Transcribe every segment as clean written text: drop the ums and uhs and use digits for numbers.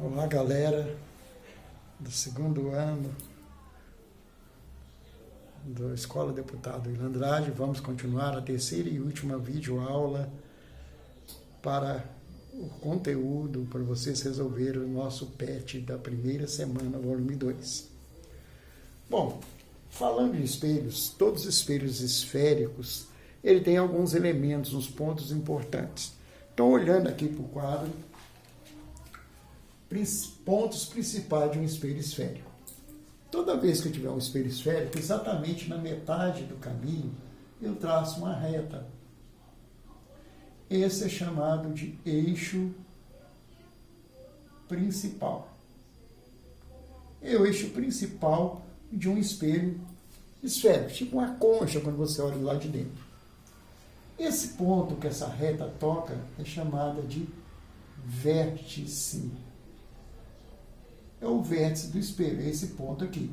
Olá, galera do segundo ano da Escola Deputado William Andrade. Vamos continuar a terceira e última videoaula para o conteúdo, para vocês resolverem o nosso PET da primeira semana, volume 2. Bom, falando de espelhos, todos os espelhos esféricos, ele tem alguns elementos, uns pontos importantes. Então, olhando aqui para o quadro, pontos principais de um espelho esférico. Toda vez que eu tiver um espelho esférico, exatamente na metade do caminho, eu traço uma reta. Esse é chamado de eixo principal. É o eixo principal de um espelho esférico, tipo uma concha quando você olha lá de dentro. Esse ponto que essa reta toca é chamada de vértice. É o vértice do espelho, é esse ponto aqui.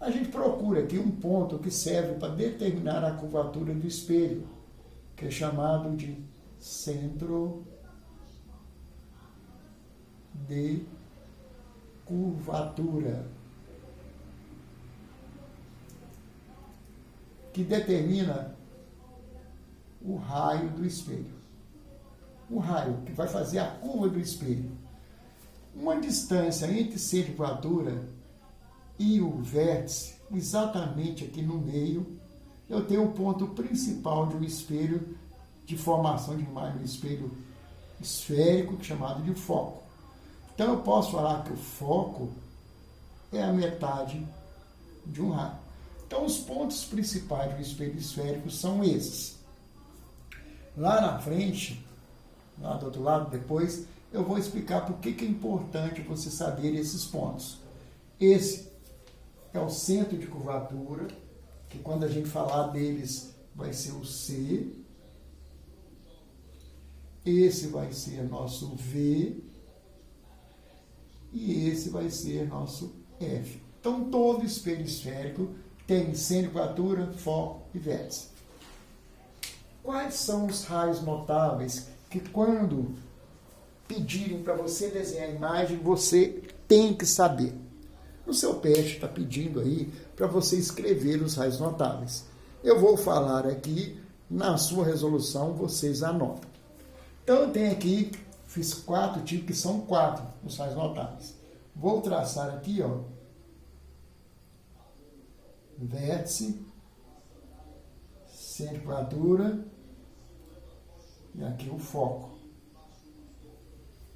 A gente procura aqui um ponto que serve para determinar a curvatura do espelho, que é chamado de centro de curvatura, que determina o raio do espelho. O raio que vai fazer a curva do espelho. Uma distância entre centro de curvatura e o vértice, exatamente aqui no meio, eu tenho o ponto principal de um espelho de formação de imagem, um espelho esférico, chamado de foco. Então eu posso falar que o foco é a metade de um raio. Então os pontos principais de um espelho esférico são esses. Lá na frente, lá do outro lado, depois, eu vou explicar por que é importante você saber esses pontos. Esse é o centro de curvatura, que quando a gente falar deles vai ser o C. Esse vai ser nosso V. E esse vai ser nosso F. Então, todo espelho esférico tem centro de curvatura, foco e vértice. Quais são os raios notáveis que quando pedirem para você desenhar a imagem, você tem que saber? No seu PET está pedindo aí para você escrever os raios notáveis. Eu vou falar aqui, na sua resolução vocês anotam. Então eu tenho aqui, fiz 4 tipos, que são 4 os raios notáveis. Vou traçar aqui, ó, vértice, centro de curvatura e aqui o foco.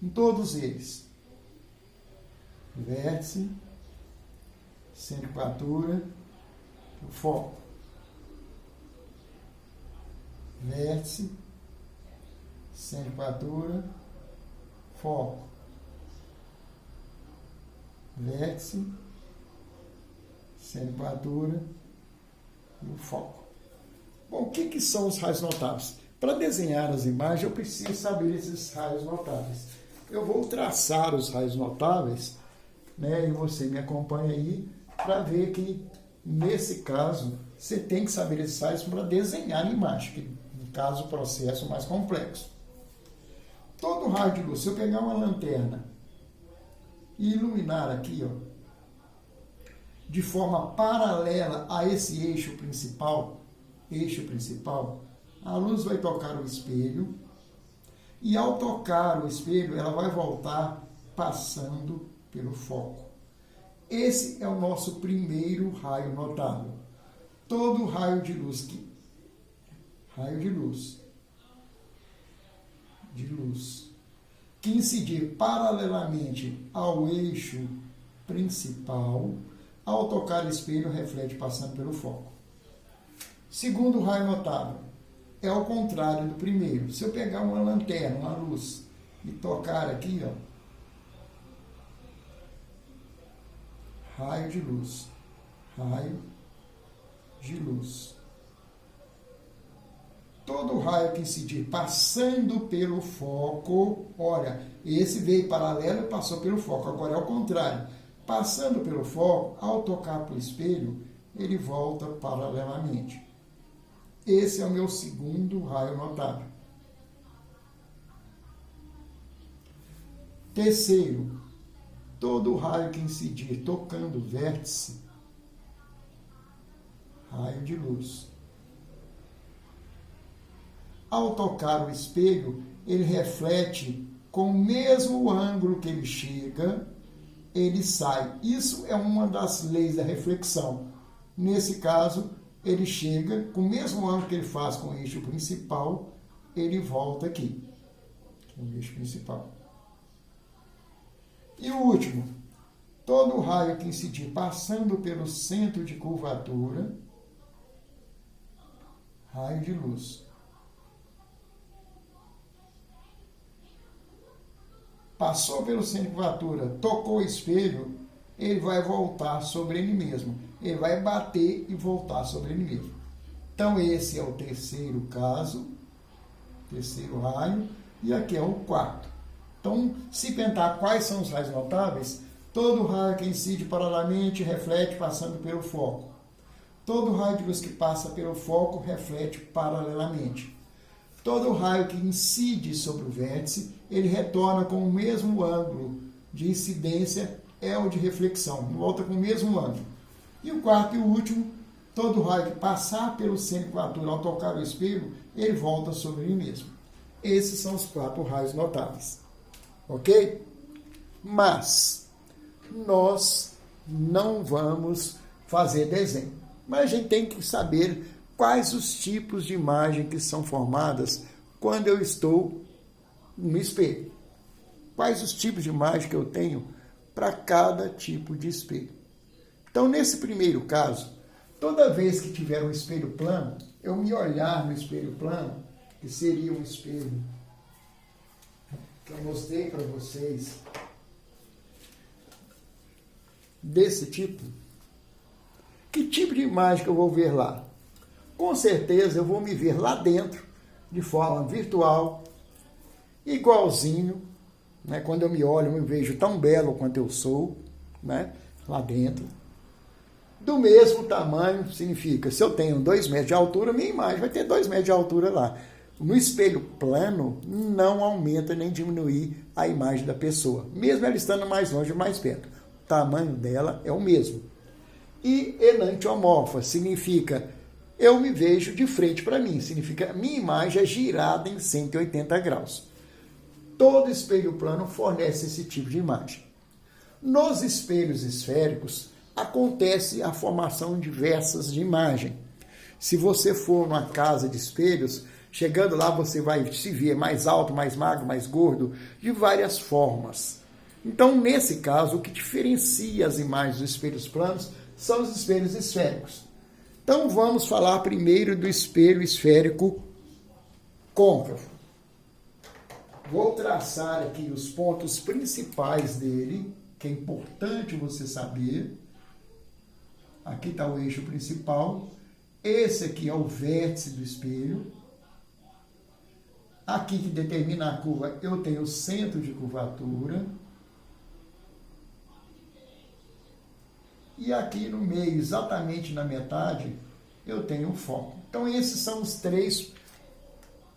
Em todos eles, vértice, centro de curvatura, o foco. Vértice, centro de curvatura, foco. Vértice, centro de curvatura e o foco. Bom, o que são os raios notáveis? Para desenhar as imagens, eu preciso saber esses raios notáveis. Eu vou traçar os raios notáveis, né, e você me acompanha aí para ver que, nesse caso, você tem que saber esses raios para desenhar a imagem, que, no caso, o processo mais complexo. Todo raio de luz, se eu pegar uma lanterna e iluminar aqui, ó, de forma paralela a esse eixo principal, a luz vai tocar o espelho, e ao tocar o espelho, ela vai voltar passando pelo foco. Esse é o nosso primeiro raio notável. Todo raio de luz que incidir paralelamente ao eixo principal, ao tocar o espelho, reflete passando pelo foco. Segundo raio notável, é ao contrário do primeiro. Se eu pegar uma lanterna, uma luz, e tocar aqui, ó, raio de luz. Todo raio que incidir passando pelo foco, olha, esse veio paralelo e passou pelo foco, agora é o contrário. Passando pelo foco, ao tocar para o espelho, ele volta paralelamente. Esse é o meu segundo raio notável. Terceiro, todo raio que incidir tocando o vértice, raio de luz. Ao tocar o espelho, ele reflete com o mesmo ângulo que ele chega, ele sai. Isso é uma das leis da reflexão. Nesse caso, ele chega, com o mesmo ângulo que ele faz com o eixo principal, ele volta aqui, no eixo principal. E o último, todo raio que incidir passando pelo centro de curvatura, raio de luz. Passou pelo centro de curvatura, tocou o espelho, ele vai voltar sobre ele mesmo. Ele vai bater e voltar sobre ele mesmo. Então, esse é o terceiro caso, terceiro raio, e aqui é o quarto. Então, se tentar quais são os raios notáveis, todo raio que incide paralelamente reflete passando pelo foco. Todo raio de luz que passa pelo foco reflete paralelamente. Todo raio que incide sobre o vértice, ele retorna com o mesmo ângulo de incidência, é o de reflexão, volta com o mesmo ângulo. E o quarto e o último, todo raio que passar pelo centro de curvatura ao tocar o espelho, ele volta sobre ele mesmo. Esses são os 4 raios notáveis. Ok? Mas nós não vamos fazer desenho. Mas a gente tem que saber quais os tipos de imagem que são formadas quando eu estou no espelho. Quais os tipos de imagem que eu tenho para cada tipo de espelho. Então, nesse primeiro caso, toda vez que tiver um espelho plano, eu me olhar no espelho plano, que seria um espelho que eu mostrei para vocês, desse tipo, que tipo de imagem que eu vou ver lá? Com certeza eu vou me ver lá dentro, de forma virtual, igualzinho, né? Quando eu me olho, eu me vejo tão belo quanto eu sou, né? Lá dentro. Do mesmo tamanho, significa, se eu tenho 2 metros de altura, minha imagem vai ter 2 metros de altura lá. No espelho plano, não aumenta nem diminui a imagem da pessoa, mesmo ela estando mais longe ou mais perto. O tamanho dela é o mesmo. E enantiomorfa significa eu me vejo de frente para mim, significa minha imagem é girada em 180 graus. Todo espelho plano fornece esse tipo de imagem. Nos espelhos esféricos, acontece a formação diversas de imagem. Se você for numa casa de espelhos, chegando lá você vai se ver mais alto, mais magro, mais gordo, de várias formas. Então, nesse caso, o que diferencia as imagens dos espelhos planos são os espelhos esféricos. Então, vamos falar primeiro do espelho esférico côncavo. Vou traçar aqui os pontos principais dele, que é importante você saber. Aqui está o eixo principal. Esse aqui é o vértice do espelho. Aqui que determina a curva, eu tenho o centro de curvatura. E aqui no meio, exatamente na metade, eu tenho o foco. Então, esses são os 3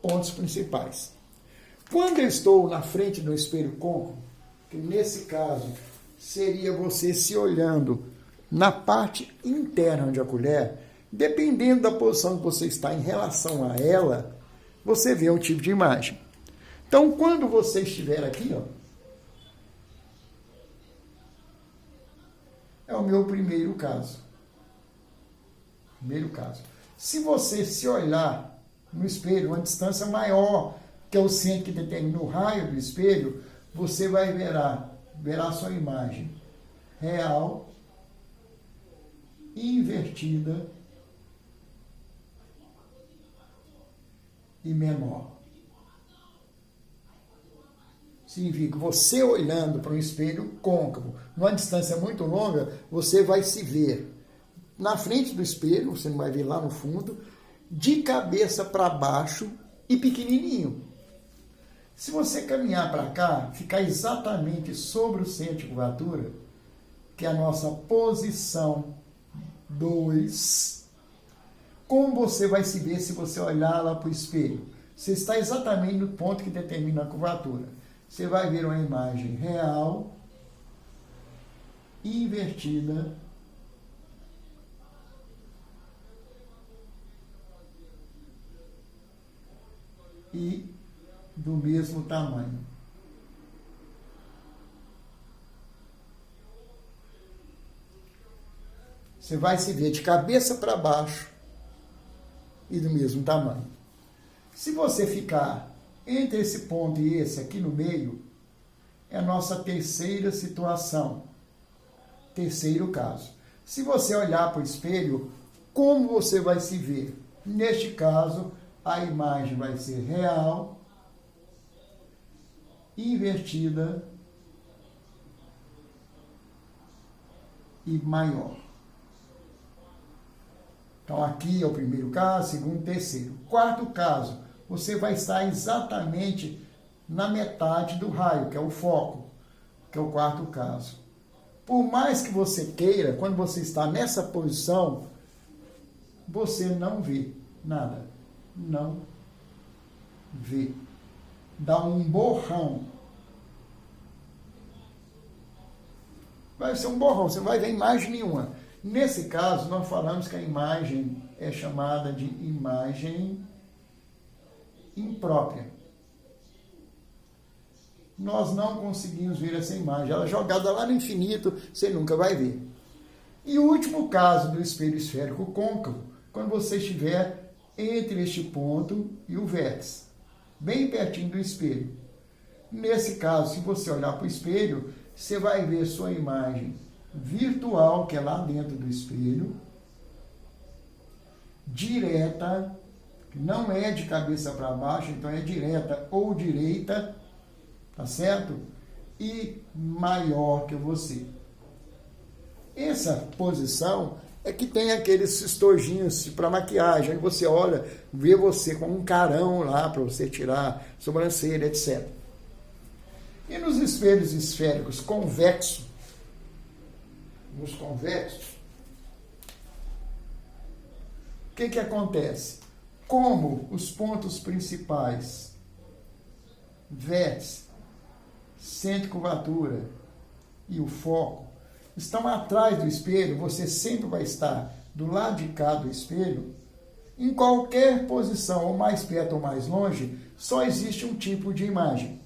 pontos principais. Quando eu estou na frente do espelho côncavo, que nesse caso seria você se olhando na parte interna de a colher, dependendo da posição que você está em relação a ela, você vê um tipo de imagem. Então, quando você estiver aqui, ó, é o meu primeiro caso. Primeiro caso. Se você se olhar no espelho, uma distância maior que é o centro que determina o raio do espelho, você vai verá a sua imagem real, invertida e menor. Significa, você olhando para um espelho côncavo, numa distância muito longa, você vai se ver na frente do espelho, você não vai ver lá no fundo, de cabeça para baixo e pequenininho. Se você caminhar para cá, ficar exatamente sobre o centro de curvatura, que é a nossa posição 2, como você vai se ver se você olhar lá para o espelho? Você está exatamente no ponto que determina a curvatura. você vai ver uma imagem real, invertida, e do mesmo tamanho. Você vai se ver de cabeça para baixo e do mesmo tamanho. Se você ficar entre esse ponto e esse aqui no meio, é a nossa terceira situação, terceiro caso. Se você olhar para o espelho, como você vai se ver? Neste caso, a imagem vai ser real, invertida e maior. Então, aqui é o primeiro caso, segundo, terceiro. Quarto caso, você vai estar exatamente na metade do raio, que é o foco, que é o quarto caso. Por mais que você queira, quando você está nessa posição, você não vê nada. Não vê. Dá um borrão. Vai ser um borrão, você não vai ver imagem nenhuma. Nesse caso, nós falamos que a imagem é chamada de imagem imprópria. Nós não conseguimos ver essa imagem. Ela é jogada lá no infinito, você nunca vai ver. E o último caso do espelho esférico côncavo, quando você estiver entre este ponto e o vértice, bem pertinho do espelho. Nesse caso, se você olhar para o espelho, você vai ver sua imagem virtual, que é lá dentro do espelho, direta, não é de cabeça para baixo, então é direta ou direita, tá certo? E maior que você. Essa posição é que tem aqueles estojinhos para maquiagem, onde você olha, vê você com um carão lá para você tirar sobrancelha, etc. E nos espelhos esféricos convexos, nos convexos, o que acontece? Como os pontos principais, vértice, centro de curvatura e o foco, estão atrás do espelho, você sempre vai estar do lado de cá do espelho, em qualquer posição, ou mais perto ou mais longe, só existe um tipo de imagem.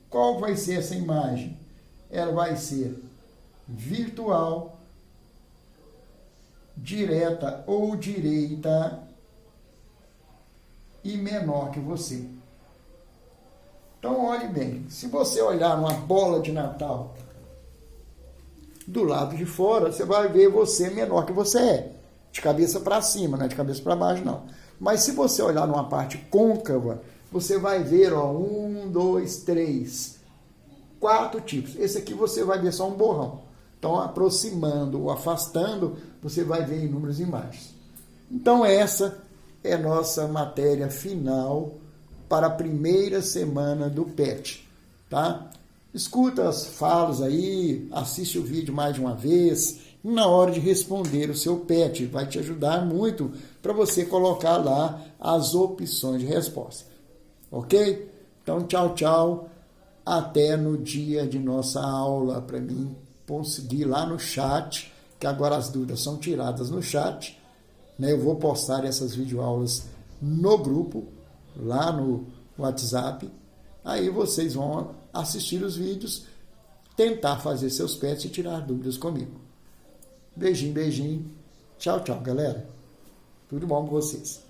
Qual vai ser essa imagem? Ela vai ser virtual, direta ou direita e menor que você. Então, olhe bem, se você olhar uma bola de Natal do lado de fora, você vai ver você menor que você é, de cabeça para cima, não é de cabeça para baixo, não. Mas se você olhar numa parte côncava, você vai ver, ó, 1, 2, 3, 4 tipos. Esse aqui você vai ver só um borrão. Então, aproximando ou afastando, você vai ver inúmeras imagens. Então, essa é a nossa matéria final para a primeira semana do PET, tá? Escuta as falas aí, assiste o vídeo mais de uma vez, na hora de responder o seu PET. Vai te ajudar muito para você colocar lá as opções de resposta. Ok? Então, tchau, tchau. Até no dia de nossa aula, para mim conseguir lá no chat, que agora as dúvidas são tiradas no chat, né? Eu vou postar essas videoaulas no grupo, lá no WhatsApp. Aí vocês vão assistir os vídeos, tentar fazer seus PETs e tirar dúvidas comigo. Beijinho, beijinho. Tchau, tchau, galera. Tudo bom com vocês.